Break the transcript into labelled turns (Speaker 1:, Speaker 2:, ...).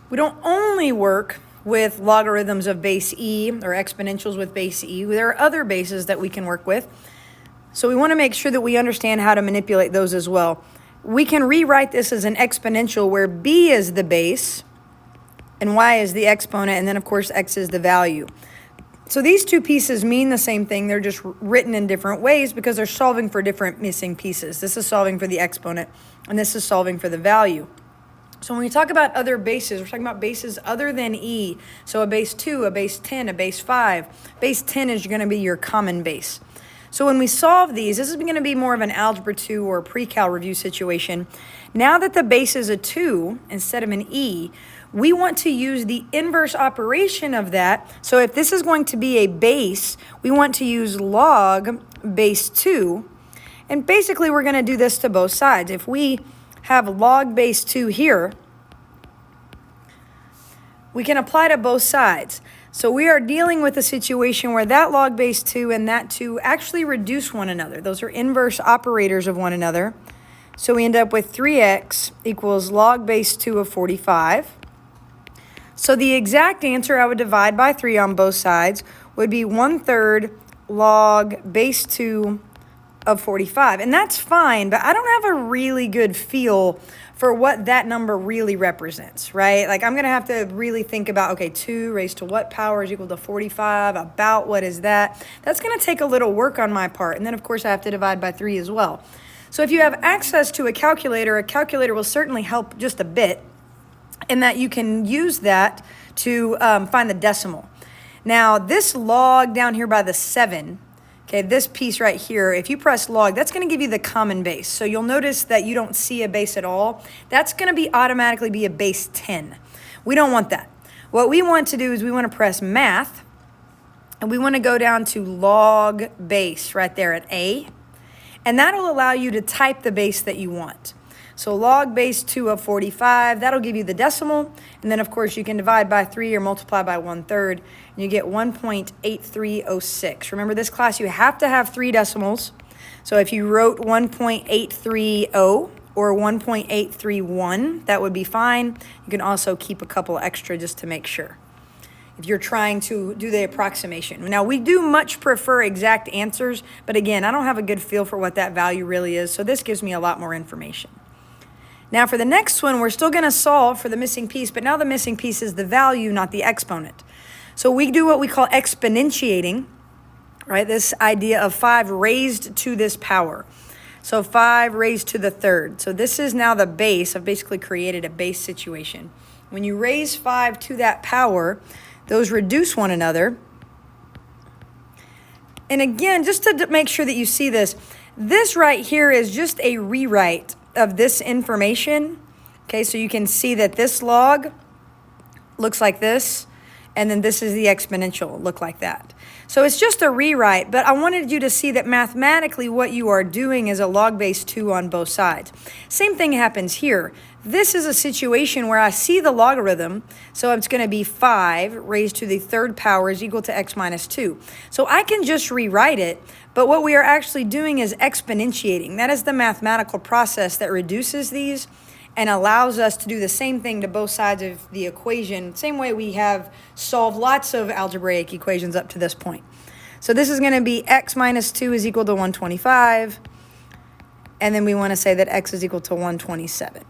Speaker 1: We don't only work with logarithms of base e or exponentials with base e. There are other bases that we can work with. So we want to make sure that we understand how to manipulate those as well. We can rewrite this as an exponential where b is the base and y is the exponent, and then of course x is the value. So these two pieces mean the same thing. They're just written in different ways because they're solving for different missing pieces. This is solving for the exponent, and this is solving for the value. So when we talk about other bases, we're talking about bases other than e. So a base 2, a base 10, a base 5. Base 10 is going to be your common base. So when we solve these, this is going to be more of an Algebra 2 or pre-cal review situation. Now that the base is a 2 instead of an e, we want to use the inverse operation of that. So if this is going to be a base, we want to use log base 2. And basically, we're going to do this to both sides. If we have log base 2 here, we can apply to both sides. So we are dealing with a situation where that log base 2 and that 2 actually reduce one another. Those are inverse operators of one another. So we end up with 3x equals log base 2 of 45. So the exact answer I would divide by 3 on both sides would be 1/3 log base 2 of 45. And that's fine, but I don't have a really good feel for what that number really represents, right? Like I'm going to have to really think about, okay, 2 raised to what power is equal to 45? About what is that? That's going to take a little work on my part. And then, of course, I have to divide by 3 as well. So if you have access to a calculator will certainly help just a bit in that you can use that to find the decimal. Now, this log down here by the 7, okay, this piece right here, if you press log, that's going to give you the common base. So you'll notice that you don't see a base at all. That's going to be automatically be a base 10. We don't want that. What we want to do is we want to press math, and we want to go down to log base right there at A, and that'll allow you to type the base that you want. So log base 2 of 45, that'll give you the decimal. And then, of course, you can divide by 3 or multiply by 1/3, and you get 1.8306. Remember, this class, you have to have 3 decimals. So if you wrote 1.830 or 1.831, that would be fine. You can also keep a couple extra just to make sure if you're trying to do the approximation. Now, we do much prefer exact answers, but again, I don't have a good feel for what that value really is, so this gives me a lot more information. Now, for the next one, we're still going to solve for the missing piece, but now the missing piece is the value, not the exponent. So we do what we call exponentiating, right? This idea of 5 raised to this power. So 5 raised to the 3rd. So this is now the base. I've basically created a base situation. When you raise 5 to that power, those reduce one another. And again, just to make sure that you see this right here is just a rewrite of this information. Okay, so you can see that this log looks like this, and then this is the exponential, look like that. So it's just a rewrite, but I wanted you to see that mathematically what you are doing is a log base 2 on both sides. Same thing happens here. This is a situation where I see the logarithm, so it's going to be 5 raised to the 3rd power is equal to x minus 2. So I can just rewrite it, but what we are actually doing is exponentiating. That is the mathematical process that reduces these and allows us to do the same thing to both sides of the equation, same way we have solved lots of algebraic equations up to this point. So this is going to be x minus 2 is equal to 125, and then we want to say that x is equal to 127.